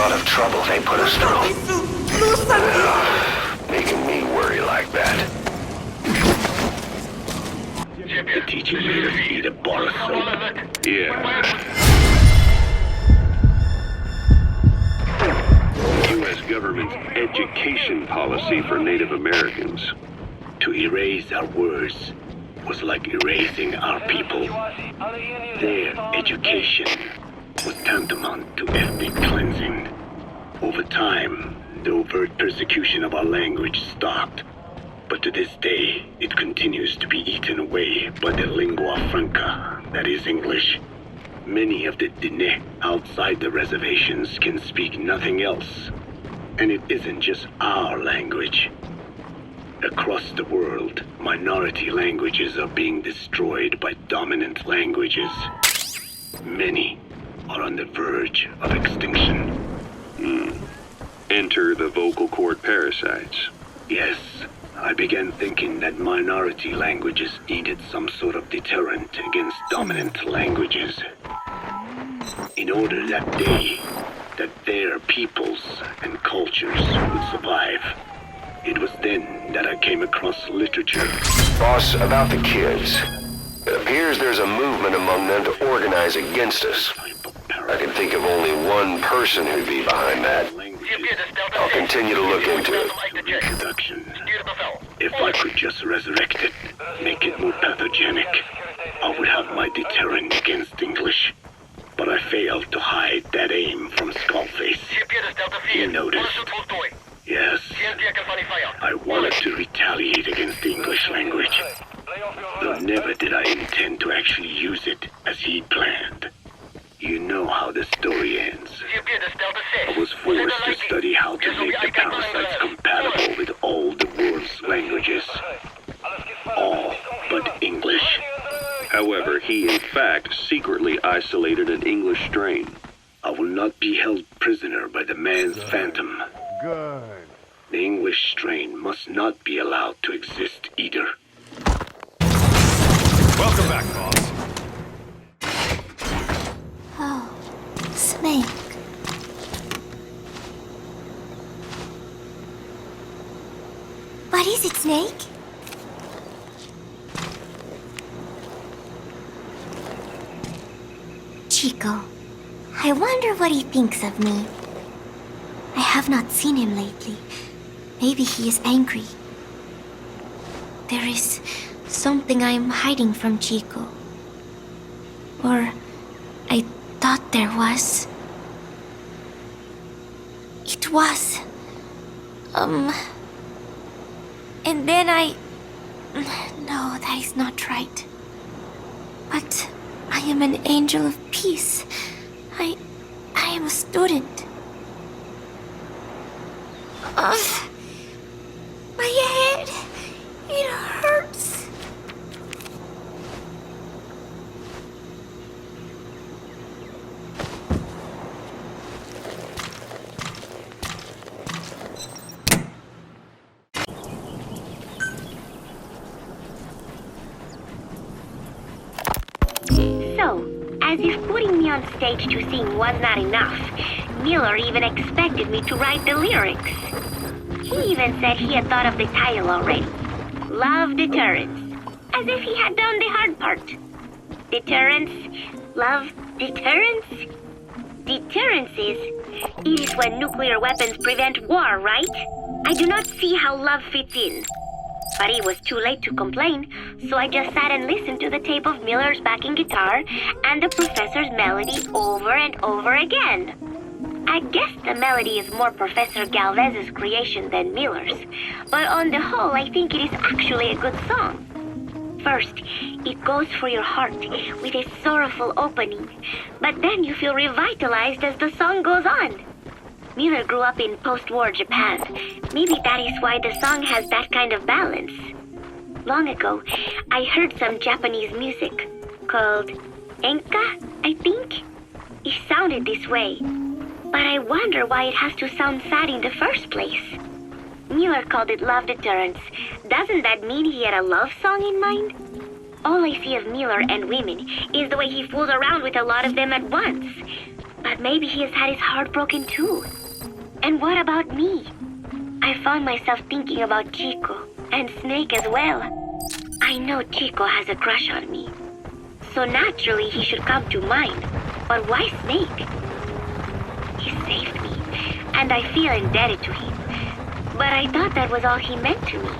lot of trouble they put us through. Making me worry like that. The teaching made us eat a bar of soap. Yeah. U.S. government's education policy for Native Americans. To erase our words was like erasing our people. Their education was tantamount to ethnic cleansing. Over time, the overt persecution of our language stopped. But to this day, it continues to be eaten away by the lingua franca, that is English. Many of the Diné outside the reservations can speak nothing else. And it isn't just our language. Across the world, minority languages are being destroyed by dominant languages. Many are on the verge of extinction. Enter the vocal cord parasites. Yes, I began thinking that minority languages needed some sort of deterrent against dominant languages. In order that their peoples and cultures would survive. It was then that I came across literature. Boss, about the kids. It appears there's a movement among them to organize against us. I can think of only one person who'd be behind that. I'll continue to look into it. Reproduction. If I could just resurrect it, make it more pathogenic, I would have my deterrent against English. But I failed to hide that aim from Skullface. He noticed. Yes, I wanted to retaliate against the English language. Though never did I intend to actually use it as he planned. You know how the story ends. I was forced to study how to make the parasites compatible with all the world's languages. All but English. However, he in fact secretly isolated an English strain. I will not be held prisoner by the man's phantom. Good. The English strain must not be allowed to exist either. Welcome back, boss. Oh, Snake. What is it, Snake? Chico, I wonder what he thinks of me. I have not seen him lately. Maybe he is angry. There is something I am hiding from Chico. Or I thought there was. It was. And then I... No, that is not right. But I am an angel of peace. I am a student. My head, it hurts. So, as if putting me on stage to sing was not enough, Miller even expected me to write the lyrics. He even said he had thought of the title already. Love Deterrence. As if he had done the hard part. Deterrence. Love deterrence. Deterrence is when nuclear weapons prevent war, right? I do not see how love fits in. But it was too late to complain, so I just sat and listened to the tape of Miller's backing guitar and the professor's melody over and over again. I guess the melody is more Professor Galvez's creation than Miller's, but on the whole, I think it is actually a good song. First, it goes for your heart with a sorrowful opening, but then you feel revitalized as the song goes on. Miller grew up in post-war Japan. Maybe that is why the song has that kind of balance. Long ago, I heard some Japanese music called enka, I think. It sounded this way. But I wonder why it has to sound sad in the first place. Miller called it love deterrence. Doesn't that mean he had a love song in mind? All I see of Miller and women is the way he fools around with a lot of them at once. But maybe he has had his heart broken too. And what about me? I found myself thinking about Chico and Snake as well. I know Chico has a crush on me, so naturally he should come to mind. But why Snake? He saved me, and I feel indebted to him. But I thought that was all he meant to me.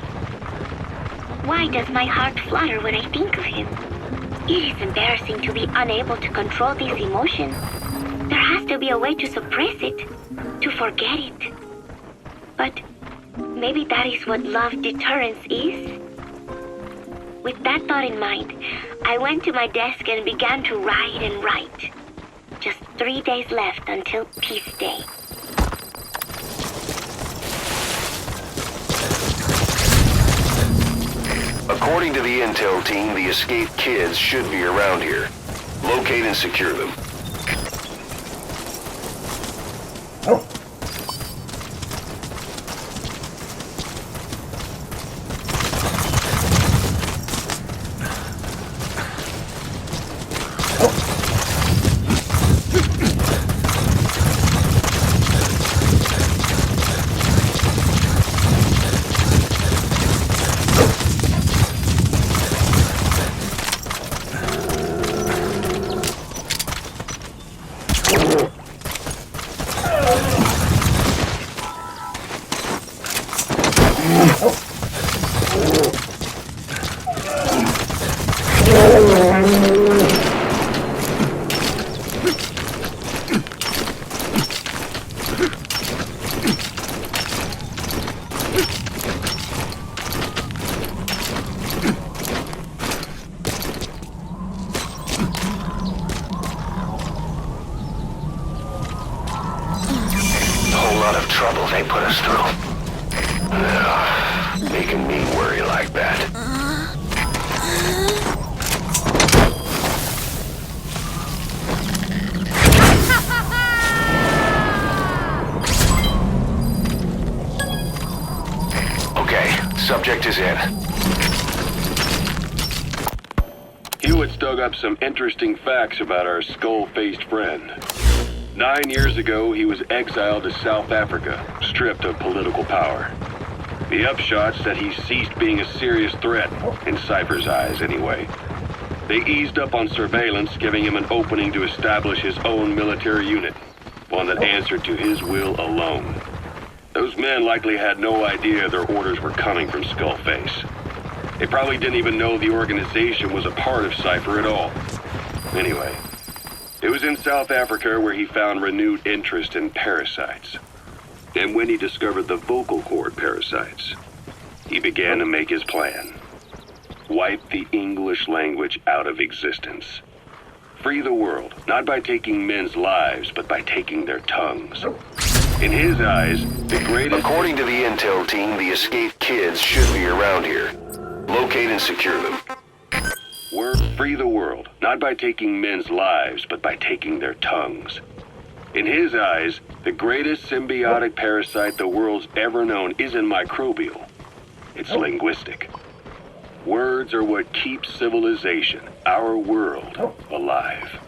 Why does my heart flutter when I think of him? It is embarrassing to be unable to control these emotions. There has to be a way to suppress it, to forget it. But maybe that is what love deterrence is. With that thought in mind, I went to my desk and began to write and write. Just 3 days left until Peace Day. According to the intel team, the escaped kids should be around here. Locate and secure them. Trouble they put us through. Making me worry like that. Okay, subject is in. Hewitt's dug up some interesting facts about our skull-faced friend. 9 years ago, he was exiled to South Africa, stripped of political power. The upshot's that he ceased being a serious threat, in Cypher's eyes anyway. They eased up on surveillance, giving him an opening to establish his own military unit, one that answered to his will alone. Those men likely had no idea their orders were coming from Skullface. They probably didn't even know the organization was a part of Cypher at all. Anyway, it was in South Africa where he found renewed interest in parasites. And when he discovered the vocal cord parasites, he began to make his plan. Wipe the English language out of existence. Free the world, not by taking men's lives, but by taking their tongues. In his eyes, the greatest... According to the intel team, the escaped kids should be around here. Locate and secure them. Free the world, not by taking men's lives, but by taking their tongues. In his eyes, the greatest symbiotic parasite the world's ever known isn't microbial. It's linguistic. Words are what keeps civilization, our world, alive.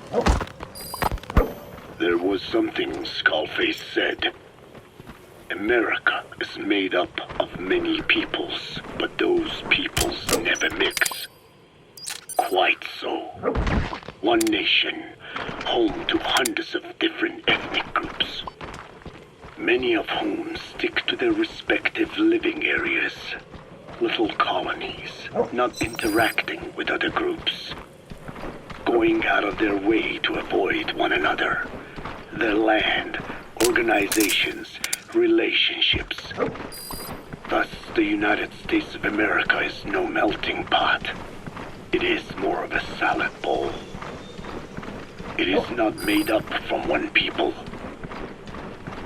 There was something Skullface said. America is made up of many peoples, but those peoples never mix. Quite so. One nation, home to hundreds of different ethnic groups, many of whom stick to their respective living areas, little colonies, not interacting with other groups, going out of their way to avoid one another, their land, organizations, relationships. Thus, the United States of America is no melting pot. It is more of a salad bowl. It is not made up from one people,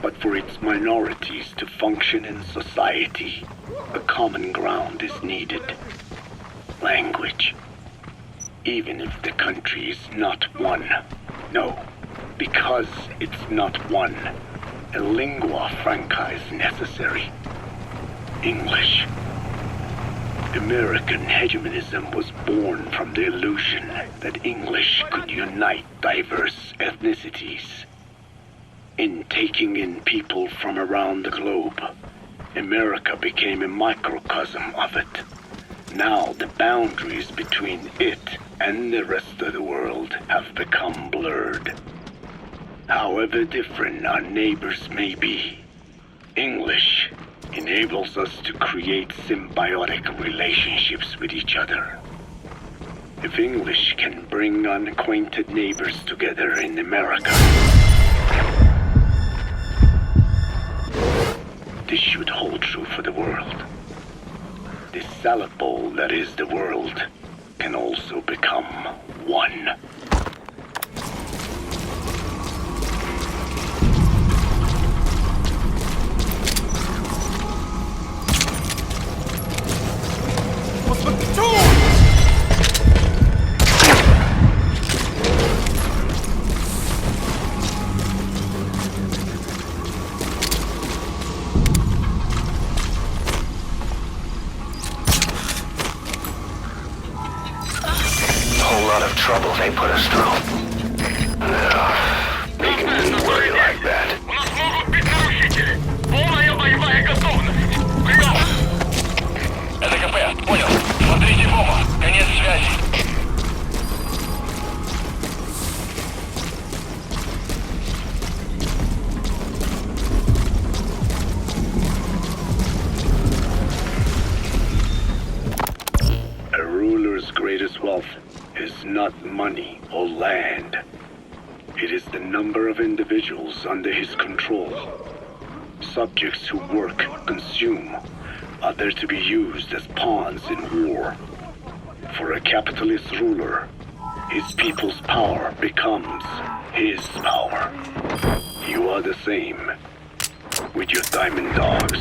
but for its minorities to function in society, a common ground is needed. Language. Even if the country is not one. No, because it's not one, a lingua franca is necessary. English. American hegemonism was born from the illusion that English could unite diverse ethnicities. In taking in people from around the globe, America became a microcosm of it. Now the boundaries between it and the rest of the world have become blurred. However different our neighbors may be, English enables us to create symbiotic relationships with each other. If English can bring unacquainted neighbors together in America, this should hold true for the world. This salad bowl that is the world can also become one. Trouble they put us through. No, making me worry like that. Это КП, понял. Смотрите в оба. Конец связи. A ruler's greatest wealth is not money or land. It is the number of individuals under his control. Subjects who work, consume, are there to be used as pawns in war. For a capitalist ruler, his people's power becomes his power. You are the same. With your diamond dogs,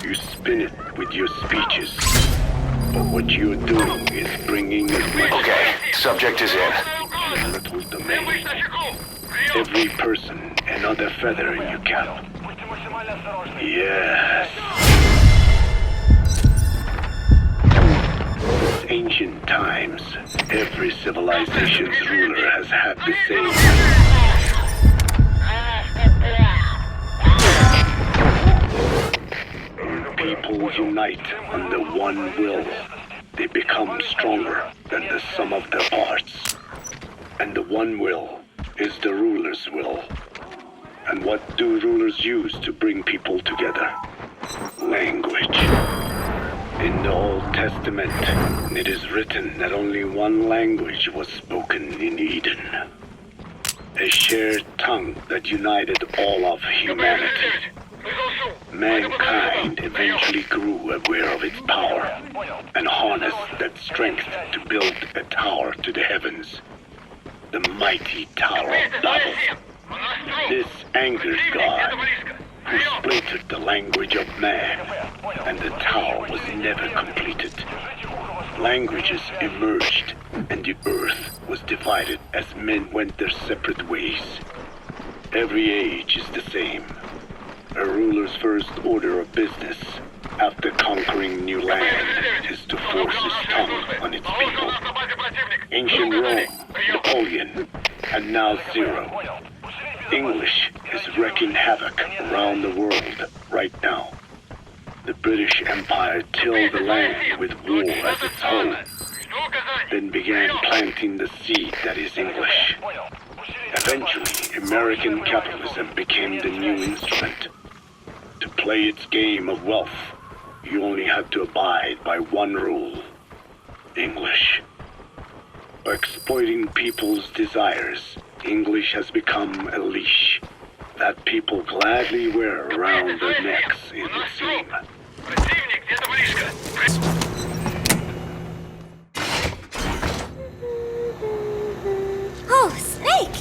you spin it with your speeches. But what you're doing is bringing as much... Okay, subject is in. a little domain. Every person another feather in your cap. Yes. Since ancient times, every civilization's ruler has had the same. When people unite under one will, they become stronger than the sum of their parts. And the one will is the ruler's will. And what do rulers use to bring people together? Language. In the Old Testament, it is written that only one language was spoken in Eden. A shared tongue that united all of humanity. Mankind eventually grew aware of its power and harnessed that strength to build a tower to the heavens. The mighty Tower of Babel. This angered God, who splintered the language of man, and the tower was never completed. Languages emerged, and the earth was divided as men went their separate ways. Every age is the same. A ruler's first order of business, after conquering new land, is to force his tongue on its people. Ancient Rome, Napoleon, and now Zero. English is wreaking havoc around the world right now. The British Empire tilled the land with war as its home, then began planting the seed that is English. Eventually, American capitalism became the new instrument. To play its game of wealth, you only had to abide by one rule: English. By exploiting people's desires, English has become a leash that people gladly wear around their necks, it would seem. Oh, Snake!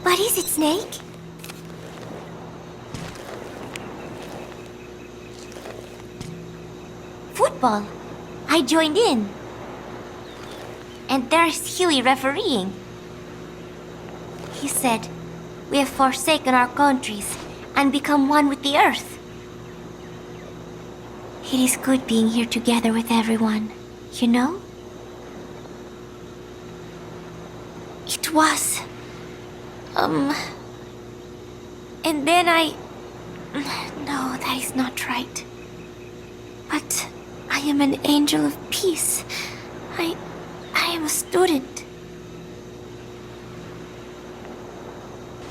What is it, Snake? Football. I joined in. And there's Huey refereeing. He said, we have forsaken our countries and become one with the earth. It is good being here together with everyone, you know? it was. And then No, that is not right. But I am an angel of peace. I am a student.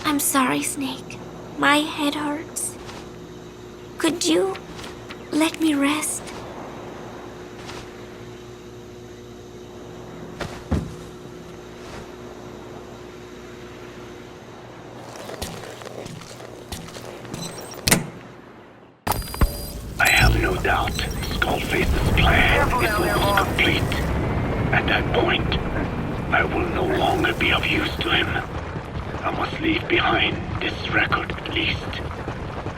I'm sorry, Snake. My head hurts. Could you let me rest? I have no doubt Skullface's plan is almost complete. At that point, I will no longer be of use to him. I must leave behind this record at least.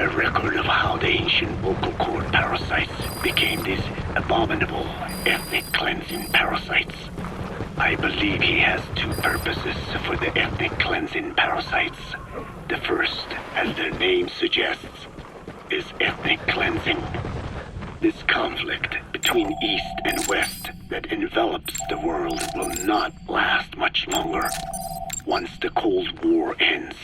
A record of how the ancient vocal cord parasites became these abominable ethnic cleansing parasites. I believe he has two purposes for the ethnic cleansing parasites. The first, as their name suggests, is ethnic cleansing. This conflict between East and West that envelops the world will not last much longer. Once the Cold War ends,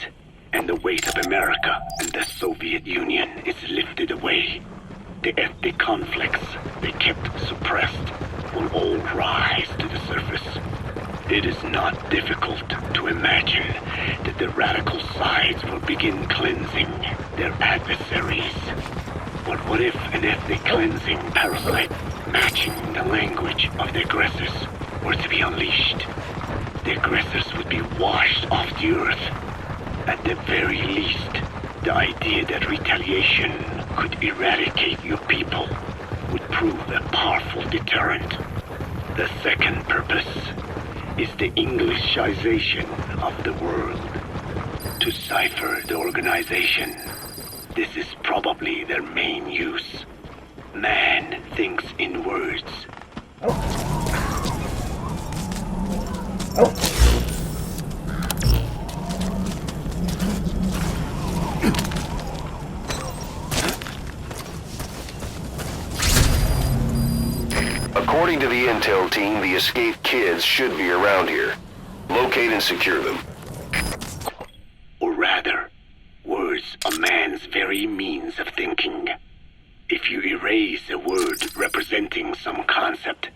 and the weight of America and the Soviet Union is lifted away, the ethnic conflicts they kept suppressed will all rise to the surface. It is not difficult to imagine that the radical sides will begin cleansing their adversaries. But what if an ethnic cleansing parasite matching the language of the aggressors were to be unleashed? The aggressors would be washed off the earth. At the very least, the idea that retaliation could eradicate your people would prove a powerful deterrent. The second purpose is the Englishization of the world. To cipher the organization, this is probably their main use. Man thinks in words. According to the intel team, the escaped kids should be around here. Locate and secure them. Or rather, words are man's very means of thinking. If you erase a word representing some concept,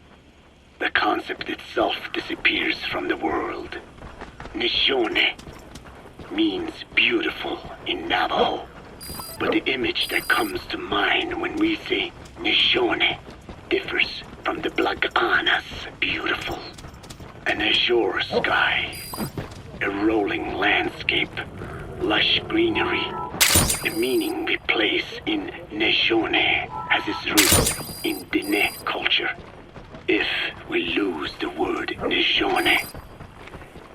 the concept itself disappears from the world. Nishone means beautiful in Navajo, but the image that comes to mind when we say Nishone differs from the Blagana's beautiful. An azure sky, a rolling landscape, lush greenery. The meaning we place in Nishone has its roots in Dene culture. If we lose the word Nishone,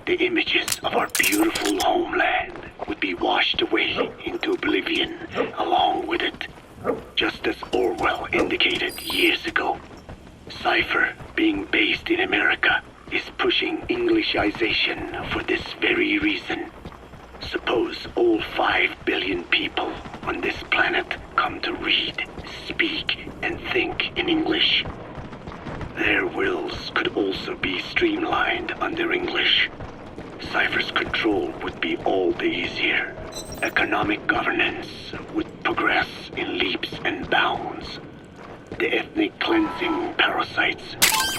the images of our beautiful homeland would be washed away into oblivion along with it, just as Orwell indicated years ago. Cipher, being based in America, is pushing Englishization for this very reason. Suppose all 5 billion people on this planet come to read, speak, and think in English. Their wills could also be streamlined under English. Cipher's control would be all the easier. Economic governance would progress in leaps and bounds. The ethnic cleansing parasites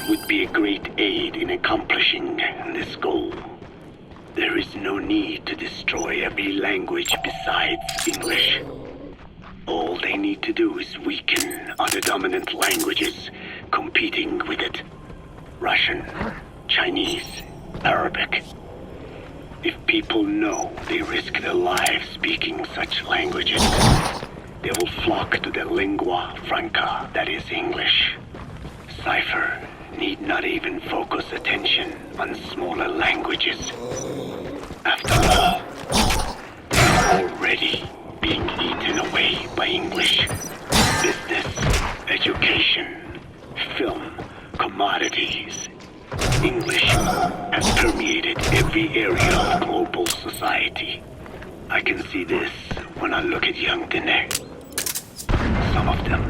would be a great aid in accomplishing this goal. There is no need to destroy every language besides English. All they need to do is weaken other dominant languages competing with it. Russian, Chinese, Arabic. If people know they risk their lives speaking such languages, they will flock to the lingua franca that is English. Cipher need not even focus attention on smaller languages. After all, they're already being eaten away by English. Business, education, film, commodities. English has permeated every area of global society. I can see this when I look at young Dene. Some of them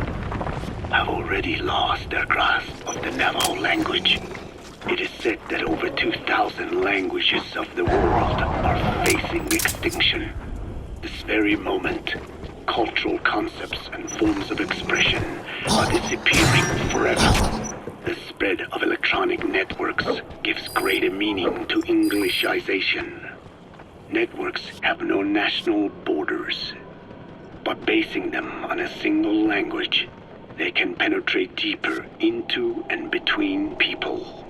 have already lost their grasp of the Navajo language. It is said that over 2,000 languages of the world are facing extinction. This very moment, cultural concepts and forms of expression are disappearing forever. The spread of electronic networks gives greater meaning to Englishization. Networks have no national borders. By basing them on a single language, they can penetrate deeper into and between people.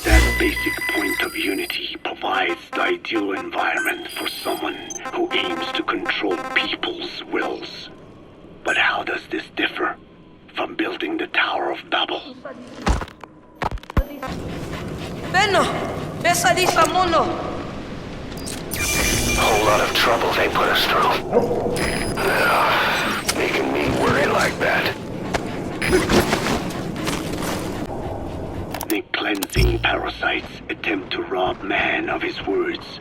That basic point of unity provides the ideal environment for someone who aims to control people's wills. But how does this differ from building the Tower of Babel? Venom! Pesadilla mono! A whole lot of trouble they put us through. Making me worry like that. The cleansing parasites attempt to rob man of his words.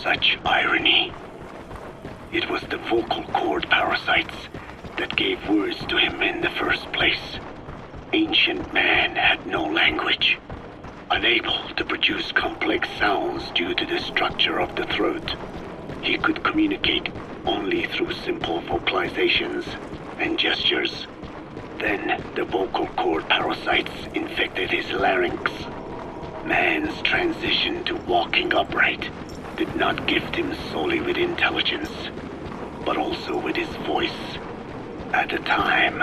Such irony. It was the vocal cord parasites that gave words to him in the first place. Ancient man had no language, unable to produce complex sounds due to the structure of the throat. He could communicate only through simple vocalizations and gestures. Then the vocal cord parasites infected his larynx. Man's transition to walking upright did not gift him solely with intelligence, but also with his voice. At the time,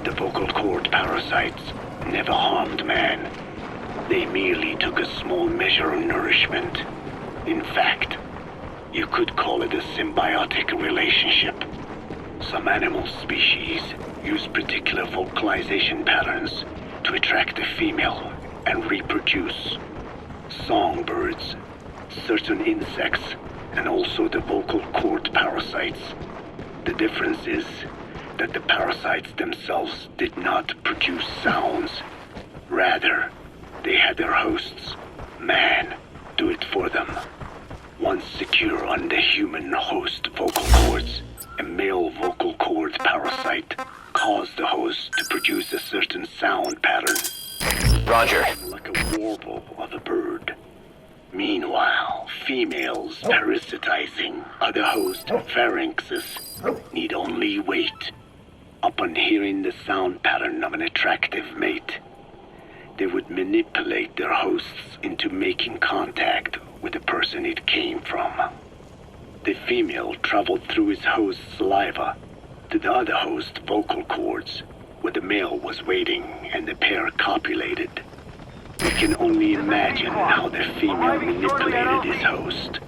the vocal cord parasites never harmed man. They merely took a small measure of nourishment. In fact, you could call it a symbiotic relationship. Some animal species use particular vocalization patterns to attract a female and reproduce. Songbirds, certain insects, and also the vocal cord parasites. The difference is that the parasites themselves did not produce sounds. Rather, they had their hosts, man, do it for them. Once secure on the human host vocal cords, a male vocal cord parasite caused the host to produce a certain sound pattern. Roger. Like a warble of a bird. Meanwhile, females parasitizing other host pharynxes need only wait. Upon hearing the sound pattern of an attractive mate, they would manipulate their hosts into making contact with the person it came from. The female traveled through his host's saliva to the other host's vocal cords, where the male was waiting and the pair copulated. We can only imagine how the female manipulated his host,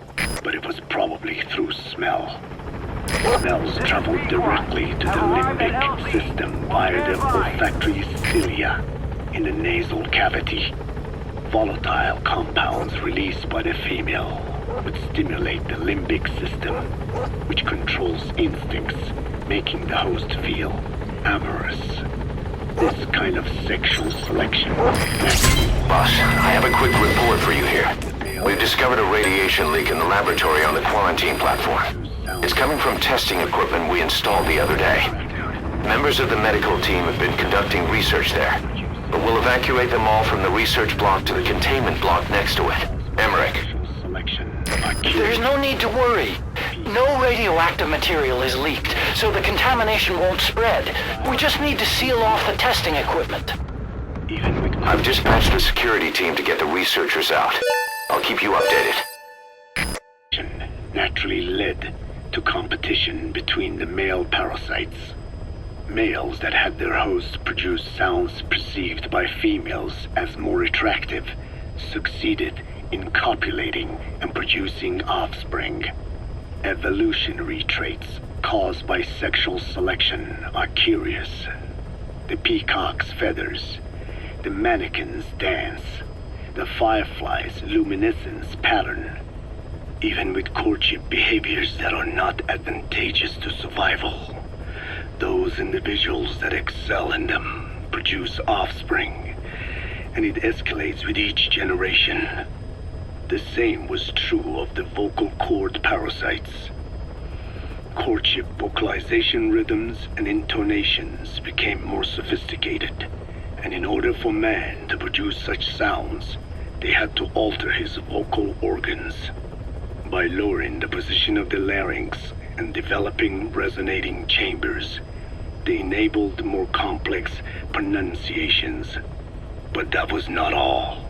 but it was probably through smell. Smells traveled directly to the limbic system via the olfactory cilia in the nasal cavity. Volatile compounds released by the female would stimulate the limbic system, which controls instincts, making the host feel amorous. This kind of sexual selection. Boss, I have a quick report for you here. We've discovered a radiation leak in the laboratory on the quarantine platform. It's coming from testing equipment we installed the other day. Members of the medical team have been conducting research there, but we'll evacuate them all from the research block to the containment block next to it. Emmerich. There's no need to worry. No radioactive material is leaked, so the contamination won't spread. We just need to seal off the testing equipment. I've dispatched the security team to get the researchers out. I'll keep you updated. Naturally led to competition between the male parasites. Males that had their hosts produce sounds perceived by females as more attractive succeeded in copulating and producing offspring. Evolutionary traits caused by sexual selection are curious. The peacock's feathers, the mannequin's dance, the firefly's luminescence pattern. Even with courtship behaviors that are not advantageous to survival, those individuals that excel in them produce offspring, and it escalates with each generation. The same was true of the vocal cord parasites. Courtship vocalization rhythms and intonations became more sophisticated, And in order for man to produce such sounds, they had to alter his vocal organs. By lowering the position of the larynx and developing resonating chambers, they enabled more complex pronunciations. But that was not all.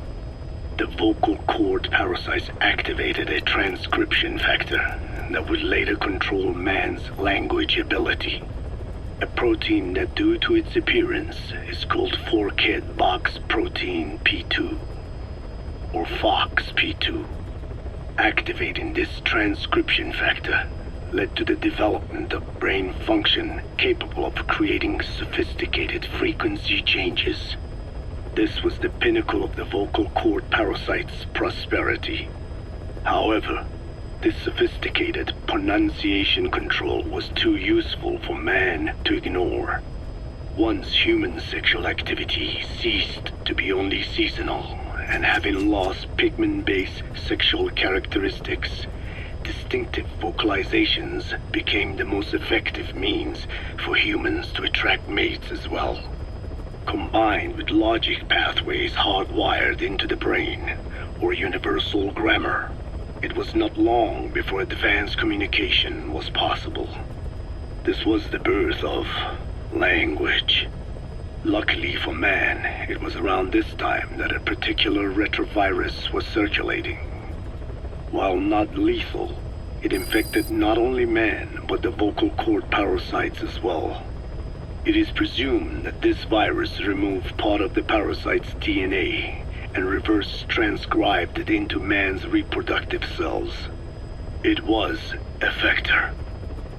The vocal cord parasites activated a transcription factor that would later control man's language ability. A protein that, due to its appearance, is called forkhead box protein P2, or FOXP2. Activating this transcription factor led to the development of brain function capable of creating sophisticated frequency changes. This was the pinnacle of the vocal cord parasite's prosperity. However, this sophisticated pronunciation control was too useful for man to ignore. Once human sexual activity ceased to be only seasonal, and having lost pigment-based sexual characteristics, distinctive vocalizations became the most effective means for humans to attract mates as well. Combined with logic pathways hardwired into the brain, or universal grammar, it was not long before advanced communication was possible. This was the birth of language. Luckily for man, it was around this time that a particular retrovirus was circulating. While not lethal, it infected not only man, but the vocal cord parasites as well. It is presumed that this virus removed part of the parasite's DNA and reverse transcribed it into man's reproductive cells. It was a vector.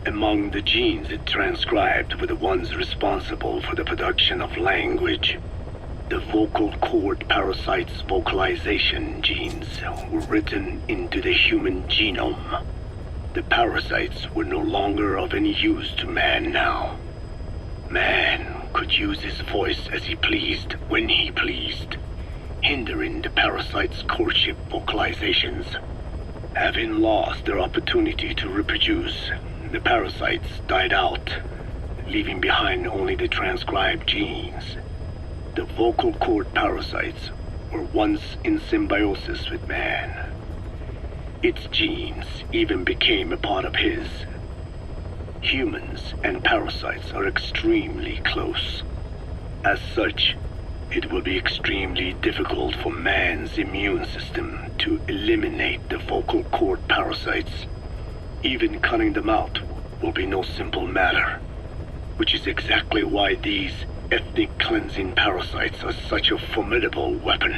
Among the genes it transcribed were the ones responsible for the production of language. The vocal cord parasite's vocalization genes were written into the human genome. The parasites were no longer of any use to man now. Man could use his voice as he pleased when he pleased, hindering the parasite's courtship vocalizations. Having lost their opportunity to reproduce, the parasites died out, leaving behind only the transcribed genes. The vocal cord parasites were once in symbiosis with man. Its genes even became a part of his. Humans and parasites are extremely close. As such, it will be extremely difficult for man's immune system to eliminate the vocal cord parasites. Even cutting them out will be no simple matter, which is exactly why these ethnic cleansing parasites are such a formidable weapon.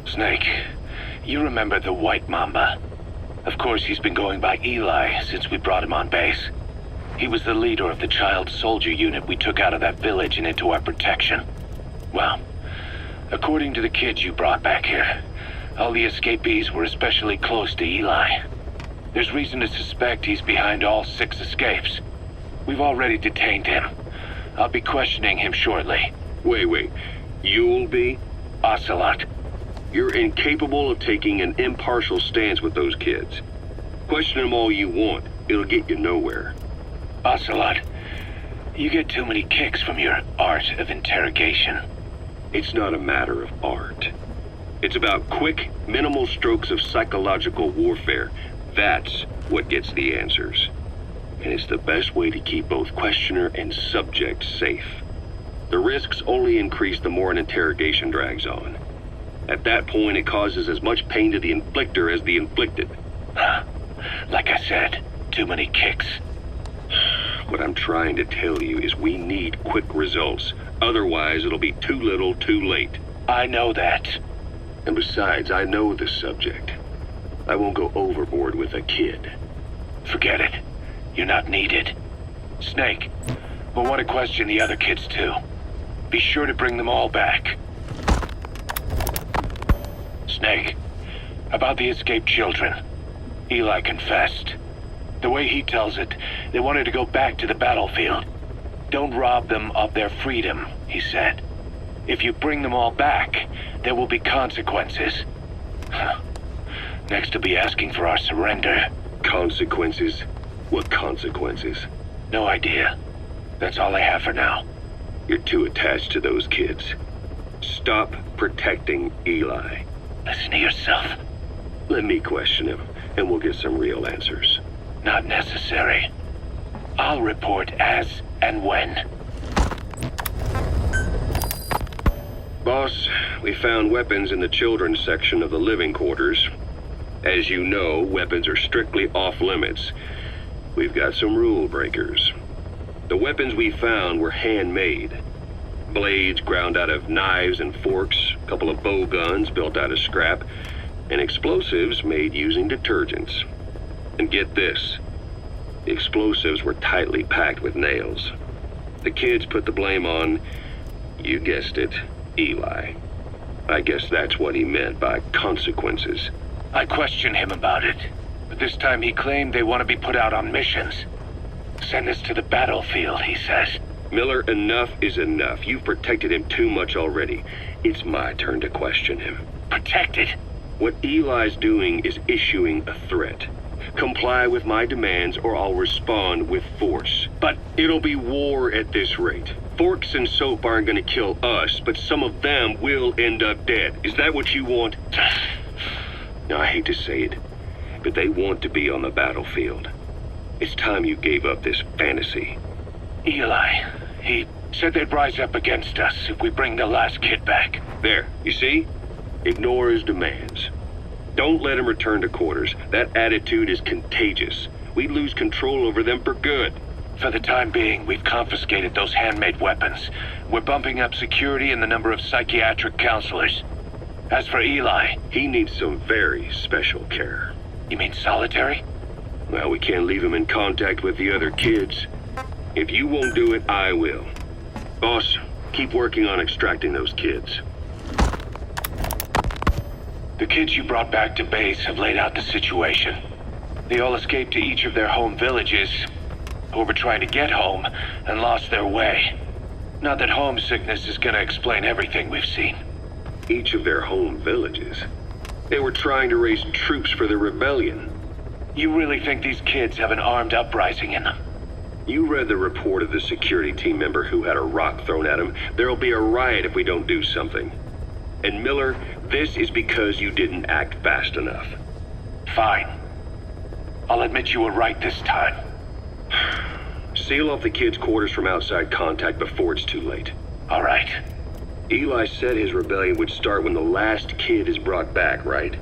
Snake, you remember the White Mamba? Of course, he's been going by Eli since we brought him on base. He was the leader of the child soldier unit we took out of that village and into our protection. Well, according to the kids you brought back here, all the escapees were especially close to Eli. There's reason to suspect he's behind all 6 escapes. We've already detained him. I'll be questioning him shortly. Wait. You'll be? Ocelot. You're incapable of taking an impartial stance with those kids. Question them all you want. It'll get you nowhere. Ocelot, you get too many kicks from your art of interrogation. It's not a matter of art. It's about quick, minimal strokes of psychological warfare. That's what gets the answers. And it's the best way to keep both questioner and subject safe. The risks only increase the more an interrogation drags on. At that point, it causes as much pain to the inflictor as the inflicted. Like I said, too many kicks. What I'm trying to tell you is we need quick results. Otherwise, it'll be too little, too late. I know that. And besides, I know the subject. I won't go overboard with a kid. Forget it. You're not needed. Snake, we'll want to question the other kids too. Be sure to bring them all back. Snake, about the escaped children. Eli confessed. The way he tells it, they wanted to go back to the battlefield. Don't rob them of their freedom, he said. If you bring them all back, there will be consequences. Next, he'll be asking for our surrender. Consequences? What consequences? No idea. That's all I have for now. You're too attached to those kids. Stop protecting Eli. Listen to yourself. Let me question him, and we'll get some real answers. Not necessary. I'll report as and when. Boss, we found weapons in the children's section of the living quarters. As you know, weapons are strictly off limits. We've got some rule breakers. The weapons we found were handmade. Blades ground out of knives and forks, a couple of bow guns built out of scrap, and explosives made using detergents. And get this, the explosives were tightly packed with nails. The kids put the blame on, you guessed it, Eli. I guess that's what he meant by consequences. I questioned him about it, but this time he claimed they want to be put out on missions. Send us to the battlefield, he says. Miller, enough is enough. You've protected him too much already. It's my turn to question him. Protected? What Eli's doing is issuing a threat. Comply with my demands or I'll respond with force. But it'll be war at this rate. Forks and soap aren't gonna kill us, but some of them will end up dead. Is that what you want? Now, I hate to say it, but they want to be on the battlefield. It's time you gave up this fantasy. Eli, he said they'd rise up against us if we bring the last kid back. There, you see? Ignore his demands. Don't let him return to quarters. That attitude is contagious. We lose control over them for good. For the time being, we've confiscated those handmade weapons. We're bumping up security and the number of psychiatric counselors. As for Eli, he needs some very special care. You mean solitary? Well, we can't leave him in contact with the other kids. If you won't do it, I will. Boss, keep working on extracting those kids. The kids you brought back to base have laid out the situation. They all escaped to each of their home villages, or were trying to get home, and lost their way. Not that homesickness is gonna explain everything we've seen. Each of their home villages? They were trying to raise troops for the rebellion. You really think these kids have an armed uprising in them? You read the report of the security team member who had a rock thrown at him. There'll be a riot if we don't do something. And Miller, this is because you didn't act fast enough. Fine. I'll admit you were right this time. Seal off the kids' quarters from outside contact before it's too late. All right. Eli said his rebellion would start when the last kid is brought back, right?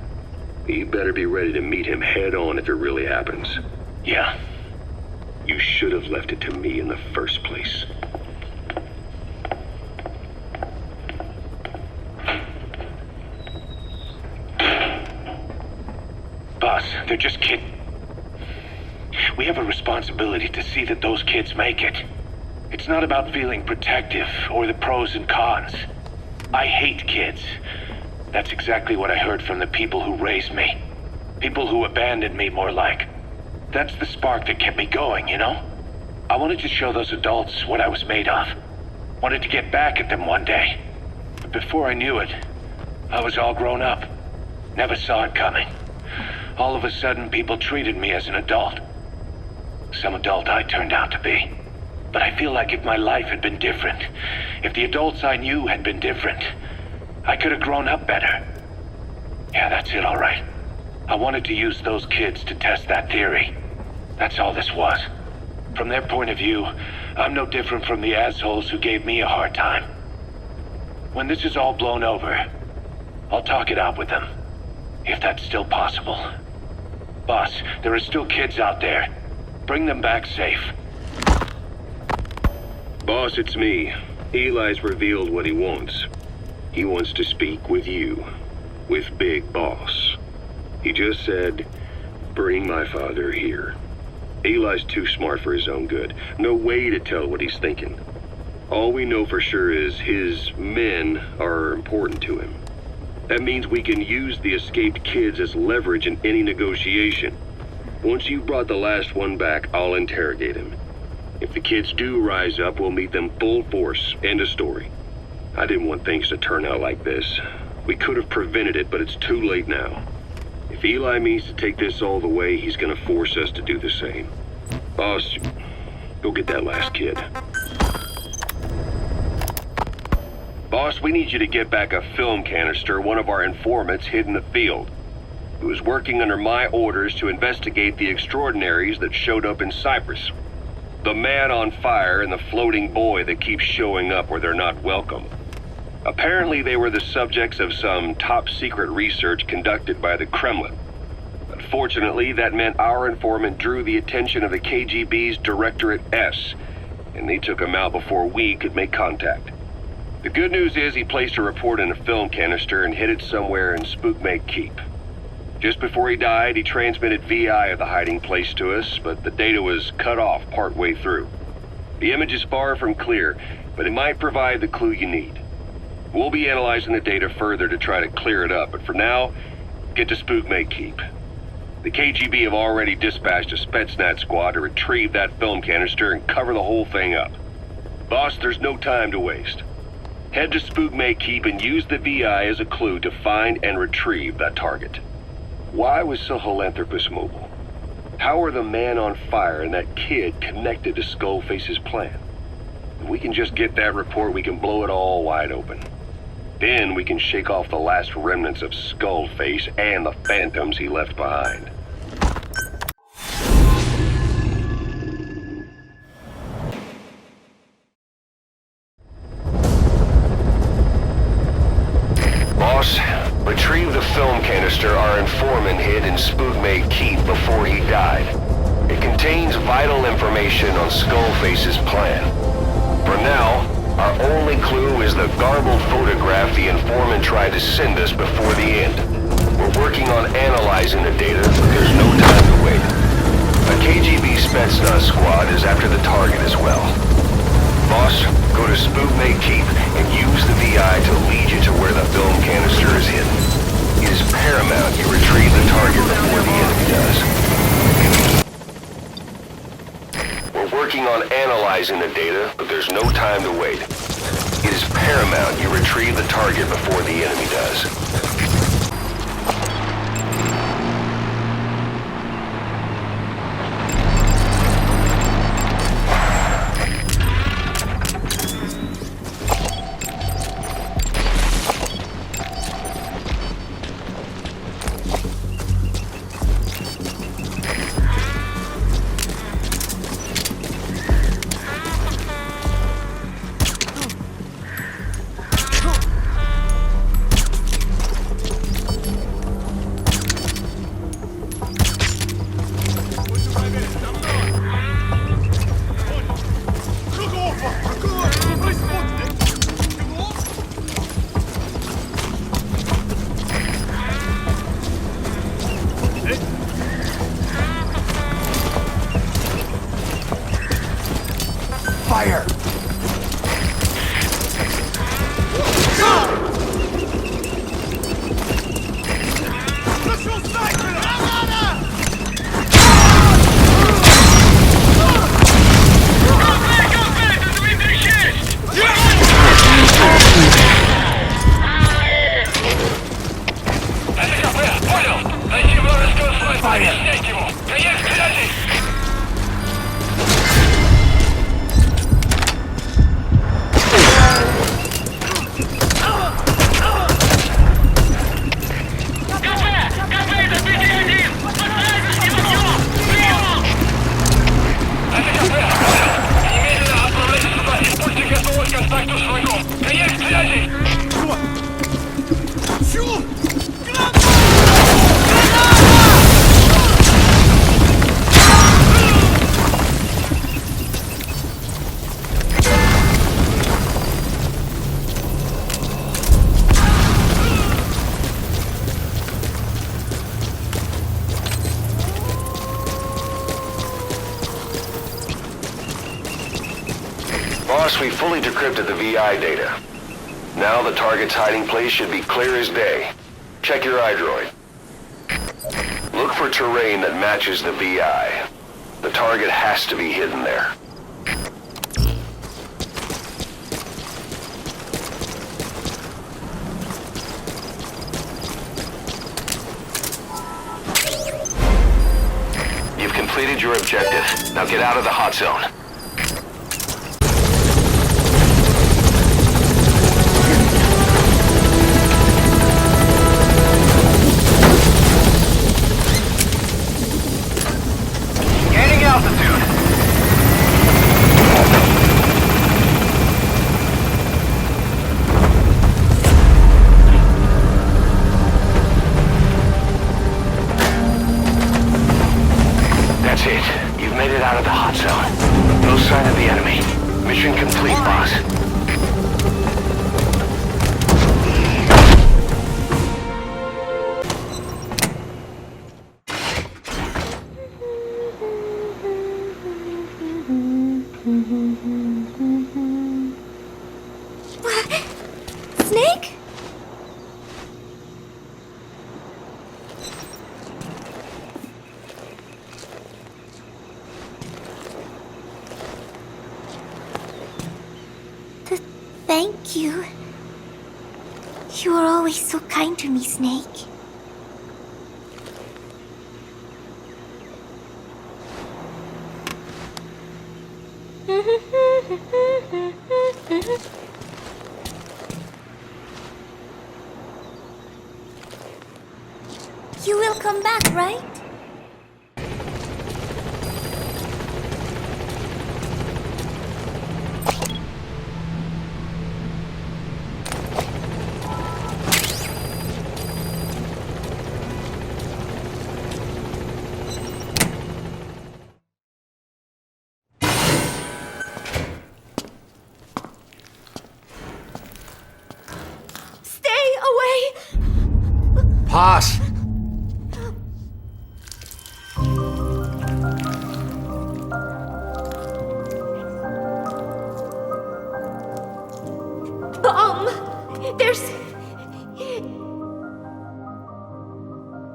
You better be ready to meet him head on if it really happens. Yeah. You should have left it to me in the first place. Boss, they're just kids. We have a responsibility to see that those kids make it. It's not about feeling protective or the pros and cons. I hate kids. That's exactly what I heard from the people who raised me. People who abandoned me, more like. That's the spark that kept me going, you know? I wanted to show those adults what I was made of. Wanted to get back at them one day. But before I knew it, I was all grown up. Never saw it coming. All of a sudden, people treated me as an adult. Some adult I turned out to be. But I feel like if my life had been different, if the adults I knew had been different, I could have grown up better. Yeah, that's it, all right. I wanted to use those kids to test that theory. That's all this was. From their point of view, I'm no different from the assholes who gave me a hard time. When this is all blown over, I'll talk it out with them. If that's still possible. Boss, there are still kids out there. Bring them back safe. Boss, it's me. Eli's revealed what he wants. He wants to speak with you. With Big Boss. He just said, bring my father here. Eli's too smart for his own good. No way to tell what he's thinking. All we know for sure is his men are important to him. That means we can use the escaped kids as leverage in any negotiation. Once you've brought the last one back, I'll interrogate him. If the kids do rise up, we'll meet them full force. End of story. I didn't want things to turn out like this. We could have prevented it, but it's too late now. If Eli means to take this all the way, he's gonna force us to do the same. Boss, go get that last kid. Boss, we need you to get back a film canister one of our informants hid in the field. He was working under my orders to investigate the extraordinaries that showed up in Cyprus. The man on fire and the floating boy that keeps showing up where they're not welcome. Apparently they were the subjects of some top-secret research conducted by the Kremlin. Unfortunately, that meant our informant drew the attention of the KGB's Directorate S, and they took him out before we could make contact. The good news is he placed a report in a film canister and hid it somewhere in Spookmake Keep. Just before he died, he transmitted VI of the hiding place to us, but the data was cut off partway through. The image is far from clear, but it might provide the clue you need. We'll be analyzing the data further to try to clear it up, but for now, get to Spookmake Keep. The KGB have already dispatched a Spetsnaz squad to retrieve that film canister and cover the whole thing up. Boss, there's no time to waste. Head to Spookmake Keep and use the VI as a clue to find and retrieve that target. Why was Sahelanthropus mobile? How are the man on fire and that kid connected to Skullface's plan? If we can just get that report, we can blow it all wide open. Then we can shake off the last remnants of Skullface and the phantoms he left behind. Boss, retrieve the film canister our informant hid in Spookmake Keep before he died. It contains vital information on Skullface's plan. For now, our only clue is the garbled photograph the informant tried to send us before the end. We're working on analyzing the data, but there's no time to wait. A KGB Spetsnaz squad is after the target as well. Boss, go to Spookmake Keep and use the VI to lead you to where the film canister is hidden. It is paramount you retrieve the target before the enemy does. We're working on analyzing the data, but there's no time to wait. It is paramount you retrieve the target before the enemy does. Fire! Boss, we fully decrypted the VI data. Now the target's hiding place should be clear as day. Check your iDroid. Look for terrain that matches the VI. The target has to be hidden there. You've completed your objective. Now get out of the hot zone. You are always so kind to me, Snake. You will come back, right? Stay away! Pass!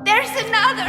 There's another!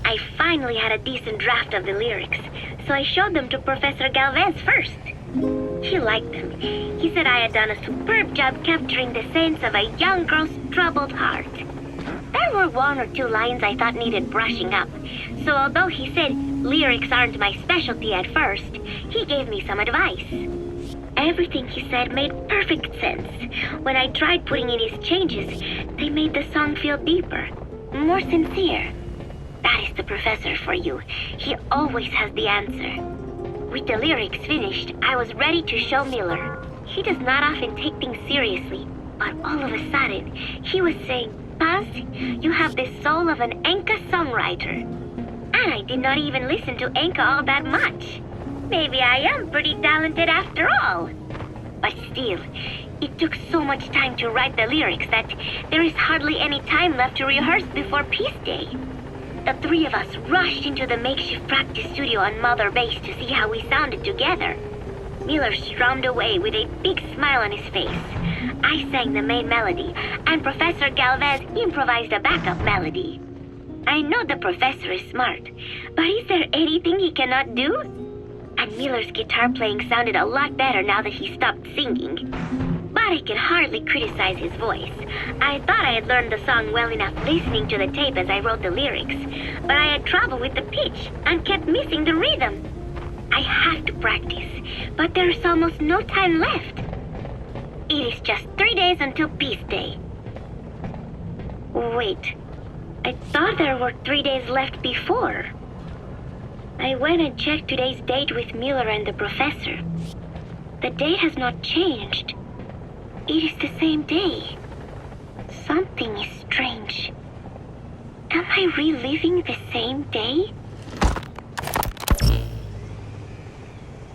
I finally had a decent draft of the lyrics, so I showed them to Professor Galvez first. He liked them. He said I had done a superb job capturing the sense of a young girl's troubled heart. There were one or two lines I thought needed brushing up, so although he said lyrics aren't my specialty at first, he gave me some advice. Everything he said made perfect sense. When I tried putting in his changes, they made the song feel deeper, more sincere. That is the professor for you. He always has the answer. With the lyrics finished, I was ready to show Miller. He does not often take things seriously, but all of a sudden, he was saying, "Paz, you have the soul of an Enka songwriter." And I did not even listen to Enka all that much. Maybe I am pretty talented after all. But still, it took so much time to write the lyrics that there is hardly any time left to rehearse before Peace Day. The three of us rushed into the makeshift practice studio on Mother Base to see how we sounded together. Miller strummed away with a big smile on his face. I sang the main melody, and Professor Galvez improvised a backup melody. I know the professor is smart, but is there anything he cannot do? And Miller's guitar playing sounded a lot better now that he stopped singing. But I can hardly criticize his voice. I thought I had learned the song well enough listening to the tape as I wrote the lyrics, but I had trouble with the pitch and kept missing the rhythm. I have to practice, but there is almost no time left. It is just 3 days until Peace Day. Wait, I thought there were 3 days left before. I went and checked today's date with Miller and the professor. The date has not changed. It is the same day. Something is strange. Am I reliving the same day?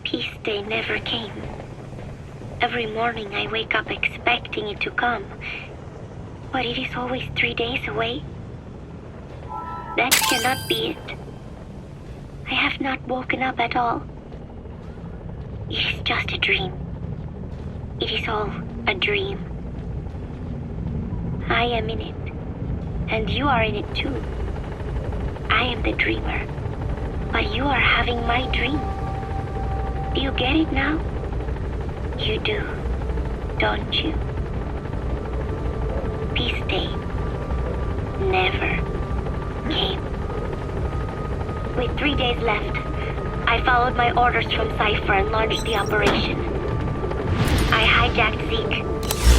Peace Day never came. Every morning I wake up expecting it to come, but it is always 3 days away. That cannot be it. I have not woken up at all. It is just a dream. It is all a dream. I am in it, and you are in it too. I am the dreamer, but you are having my dream. Do you get it now? You do, don't you? Peace Day never came. With 3 days left, I followed my orders from Cypher and launched the operation. I hijacked Zeke.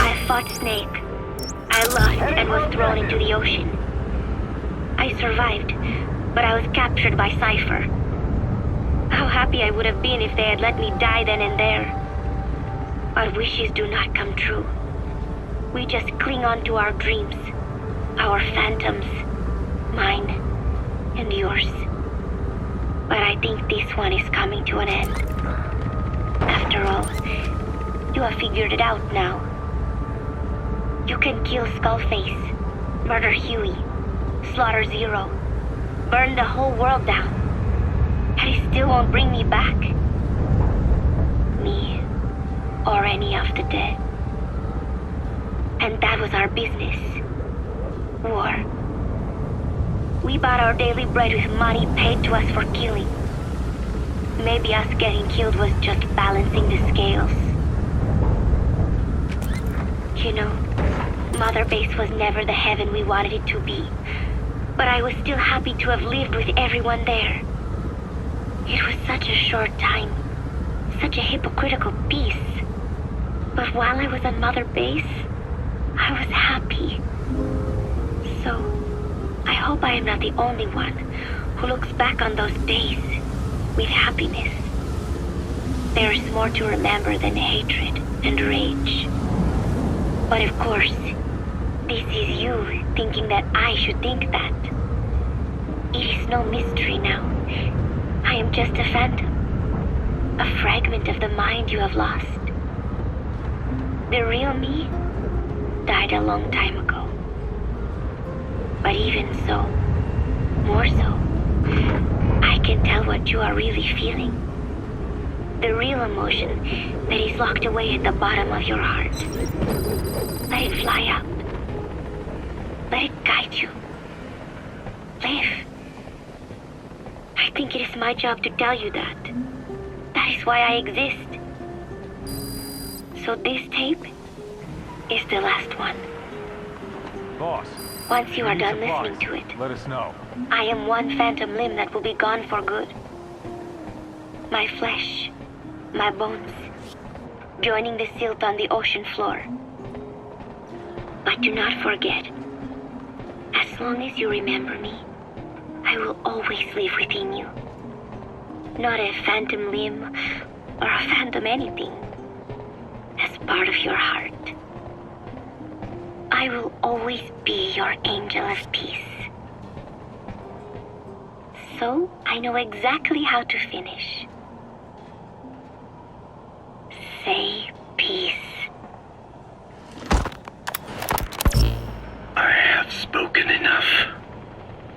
I fought Snake. I lost and was thrown into the ocean. I survived, but I was captured by Cypher. How happy I would have been if they had let me die then and there. Our wishes do not come true. We just cling on to our dreams, our phantoms, mine and yours. But I think this one is coming to an end. After all, you have figured it out now. You can kill Skullface, murder Huey, slaughter Zero, burn the whole world down, and it still won't bring me back. Me, or any of the dead. And that was our business. War. We bought our daily bread with money paid to us for killing. Maybe us getting killed was just balancing the scales. You know, Mother Base was never the heaven we wanted it to be. But I was still happy to have lived with everyone there. It was such a short time. Such a hypocritical peace. But while I was on Mother Base, I was happy. So, I hope I am not the only one who looks back on those days with happiness. There is more to remember than hatred and rage. But of course, this is you thinking that I should think that. It is no mystery now. I am just a phantom. A fragment of the mind you have lost. The real me died a long time ago. But even so, more so, I can tell what you are really feeling. The real emotion that is locked away at the bottom of your heart. Let it fly up. Let it guide you. Live. I think it is my job to tell you that. That is why I exist. So this tape is the last one. Boss. Once you are done listening to it, Let us know. I am one phantom limb that will be gone for good. My flesh, my bones, joining the silt on the ocean floor. But do not forget, as long as you remember me, I will always live within you. Not a phantom limb or a phantom anything, as part of your heart. I will always be your angel of peace. So I know exactly how to finish. Say peace. I have spoken enough.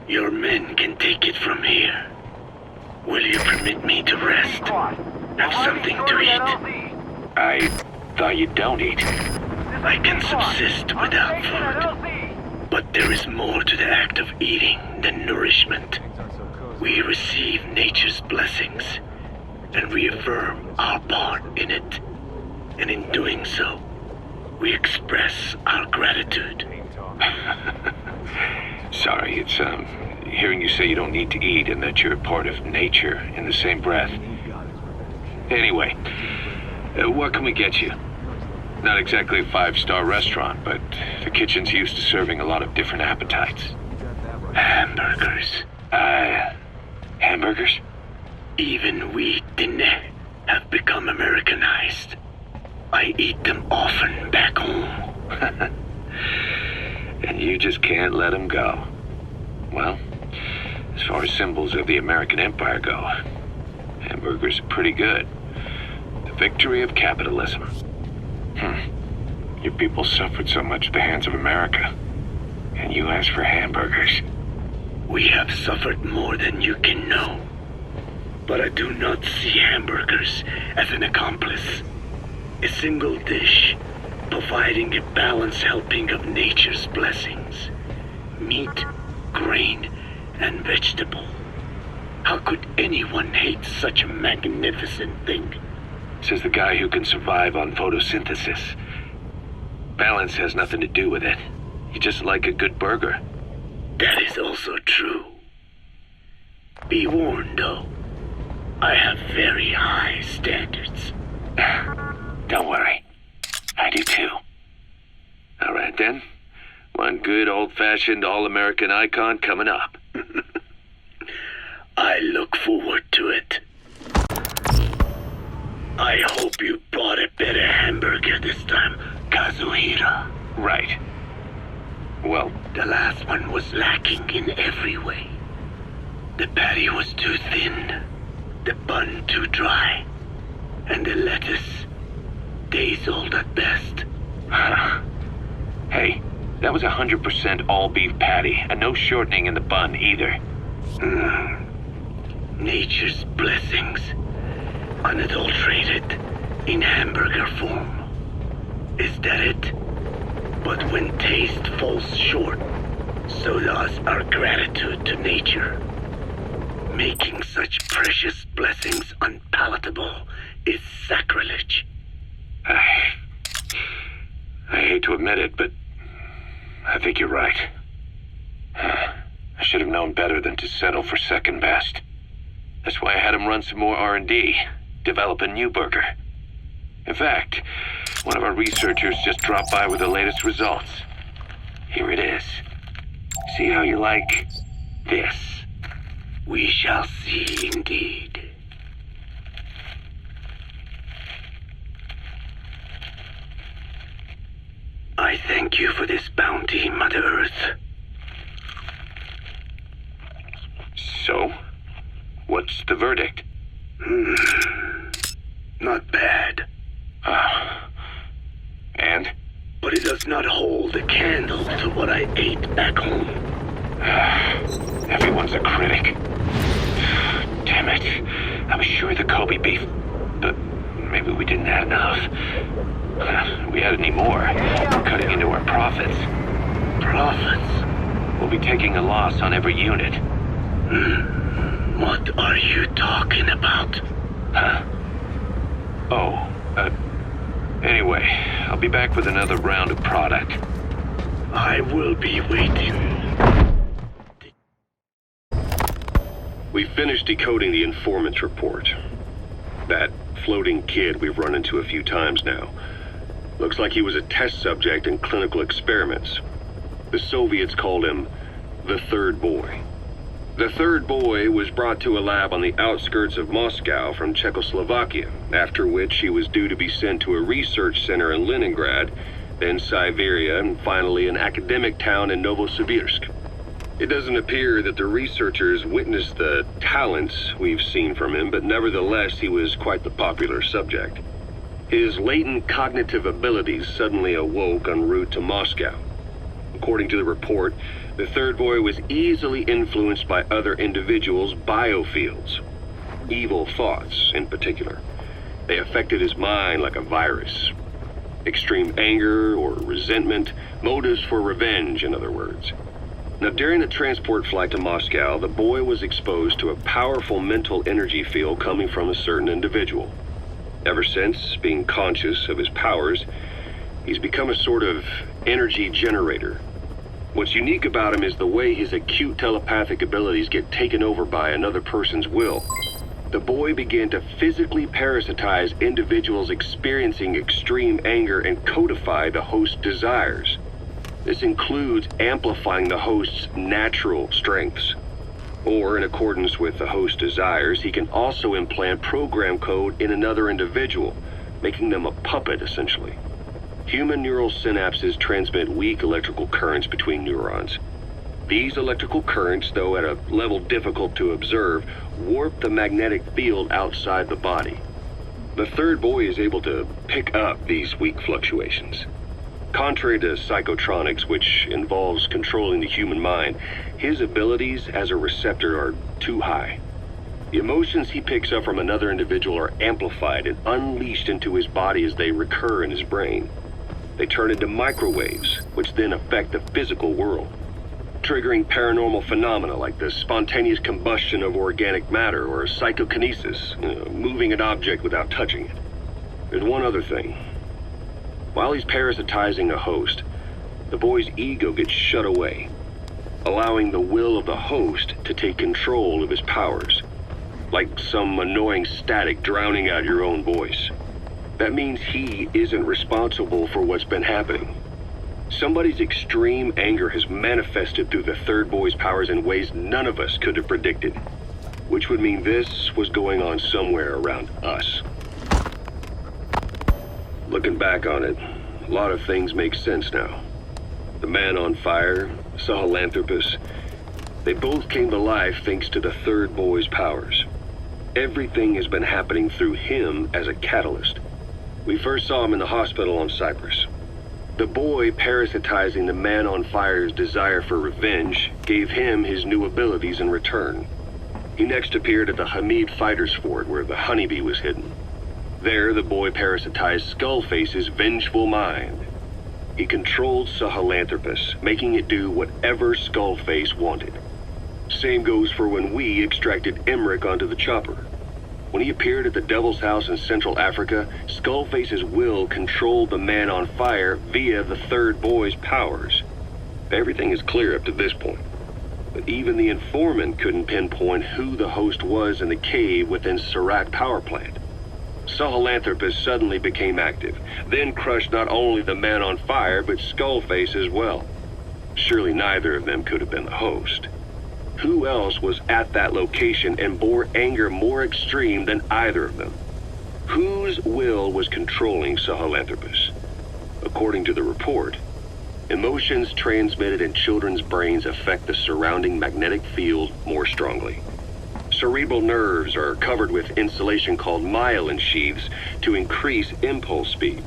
Your men can take it from here. Will you permit me to rest? Have something to eat? I thought you don't eat. I can subsist without food. But there is more to the act of eating than nourishment. We receive nature's blessings and reaffirm our part in it. And in doing so, we express our gratitude. Sorry, it's, hearing you say you don't need to eat and that you're part of nature in the same breath. Anyway, what can we get you? Not exactly a 5-star restaurant, but the kitchen's used to serving a lot of different appetites. Hamburgers. Hamburgers? Even wheat and have become Americanized. I eat them often back home. And you just can't let them go. Well, as far as symbols of the American Empire go, hamburgers are pretty good. The victory of capitalism. Your people suffered so much at the hands of America. And you asked for hamburgers. We have suffered more than you can know. But I do not see hamburgers as an accomplice. A single dish, providing a balanced helping of nature's blessings. Meat, grain, and vegetable. How could anyone hate such a magnificent thing? Says the guy who can survive on photosynthesis. Balance has nothing to do with it. You just like a good burger. That is also true. Be warned, though. I have very high standards. Don't worry. I do too. All right then. One good old-fashioned all-American icon coming up. I look forward to it. I hope you brought a better hamburger this time, Kazuhira. Right. Well, the last one was lacking in every way. The patty was too thin, the bun too dry, and the lettuce days old at best. Hey, that was 100% all-beef patty, and no shortening in the bun either. Nature's blessings, unadulterated, in hamburger form. Is that it? But when taste falls short, so does our gratitude to nature. Making such precious blessings unpalatable is sacrilege. I hate to admit it, but I think you're right. I should have known better than to settle for second best. That's why I had him run some more R&D, develop a new burger. In fact, one of our researchers just dropped by with the latest results. Here it is. See how you like this? We shall see indeed. I thank you for this bounty, Mother Earth. So, what's the verdict? Not bad. And? But it does not hold a candle to what I ate back home. Everyone's a critic. Damn it. I was sure the Kobe beef, but maybe we didn't add enough. If we add any more, we're cutting into our profits. Profits? We'll be taking a loss on every unit. What are you talking about? Huh? Oh, anyway, I'll be back with another round of product. I will be waiting. We finished decoding the informant's report. That floating kid we've run into a few times now. Looks like he was a test subject in clinical experiments. The Soviets called him the Third Boy. The Third Boy was brought to a lab on the outskirts of Moscow from Czechoslovakia, after which he was due to be sent to a research center in Leningrad, then Siberia, and finally an academic town in Novosibirsk. It doesn't appear that the researchers witnessed the talents we've seen from him, but nevertheless he was quite the popular subject. His latent cognitive abilities suddenly awoke en route to Moscow. According to the report, the Third Boy was easily influenced by other individuals' biofields. Evil thoughts, in particular. They affected his mind like a virus. Extreme anger or resentment, motives for revenge, in other words. Now, during the transport flight to Moscow, the boy was exposed to a powerful mental energy field coming from a certain individual. Ever since, being conscious of his powers, he's become a sort of energy generator. What's unique about him is the way his acute telepathic abilities get taken over by another person's will. The boy began to physically parasitize individuals experiencing extreme anger and codify the host's desires. This includes amplifying the host's natural strengths. Or, in accordance with the host's desires, he can also implant program code in another individual, making them a puppet, essentially. Human neural synapses transmit weak electrical currents between neurons. These electrical currents, though at a level difficult to observe, warp the magnetic field outside the body. The third boy is able to pick up these weak fluctuations. Contrary to psychotronics, which involves controlling the human mind, his abilities as a receptor are too high. The emotions he picks up from another individual are amplified and unleashed into his body as they recur in his brain. They turn into microwaves, which then affect the physical world, triggering paranormal phenomena like the spontaneous combustion of organic matter or psychokinesis, moving an object without touching it. There's one other thing. While he's parasitizing a host, the boy's ego gets shut away, allowing the will of the host to take control of his powers, like some annoying static drowning out your own voice. That means he isn't responsible for what's been happening. Somebody's extreme anger has manifested through the third boy's powers in ways none of us could have predicted, which would mean this was going on somewhere around us. Looking back on it, a lot of things make sense now. The man on fire, Sahelanthropus, they both came to life thanks to the third boy's powers. Everything has been happening through him as a catalyst. We first saw him in the hospital on Cyprus. The boy parasitizing the man on fire's desire for revenge gave him his new abilities in return. He next appeared at the Hamid Fighters Fort where the honeybee was hidden. There, the boy parasitized Skullface's vengeful mind. He controlled Sahelanthropus, making it do whatever Skullface wanted. Same goes for when we extracted Emmerich onto the chopper. When he appeared at the Devil's House in Central Africa, Skullface's will controlled the man on fire via the third boy's powers. Everything is clear up to this point. But even the informant couldn't pinpoint who the host was in the cave within Serac power plant. Sahelanthropus suddenly became active, then crushed not only the man on fire, but Skullface as well. Surely neither of them could have been the host. Who else was at that location and bore anger more extreme than either of them? Whose will was controlling Sahelanthropus? According to the report, emotions transmitted in children's brains affect the surrounding magnetic field more strongly. Cerebral nerves are covered with insulation called myelin sheaths to increase impulse speed.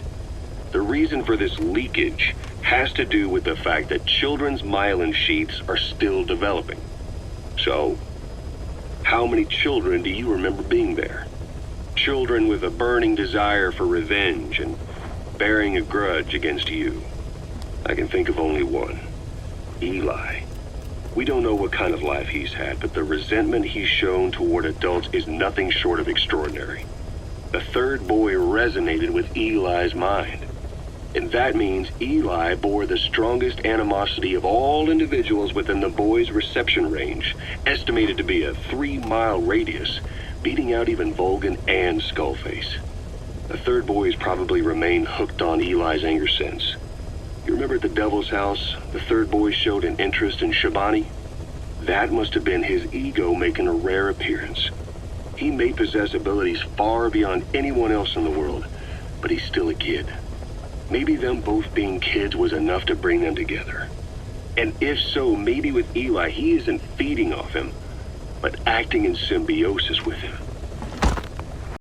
The reason for this leakage has to do with the fact that children's myelin sheaths are still developing. So, how many children do you remember being there? Children with a burning desire for revenge and bearing a grudge against you. I can think of only one. Eli. We don't know what kind of life he's had, but the resentment he's shown toward adults is nothing short of extraordinary. The third boy resonated with Eli's mind. And that means Eli bore the strongest animosity of all individuals within the boy's reception range, estimated to be a 3-mile radius, beating out even Volgan and Skullface. The third boy has probably remained hooked on Eli's anger since. You remember at the Devil's House, the third boy showed an interest in Shabani? That must have been his ego making a rare appearance. He may possess abilities far beyond anyone else in the world, but he's still a kid. Maybe them both being kids was enough to bring them together. And if so, maybe with Eli, he isn't feeding off him, but acting in symbiosis with him.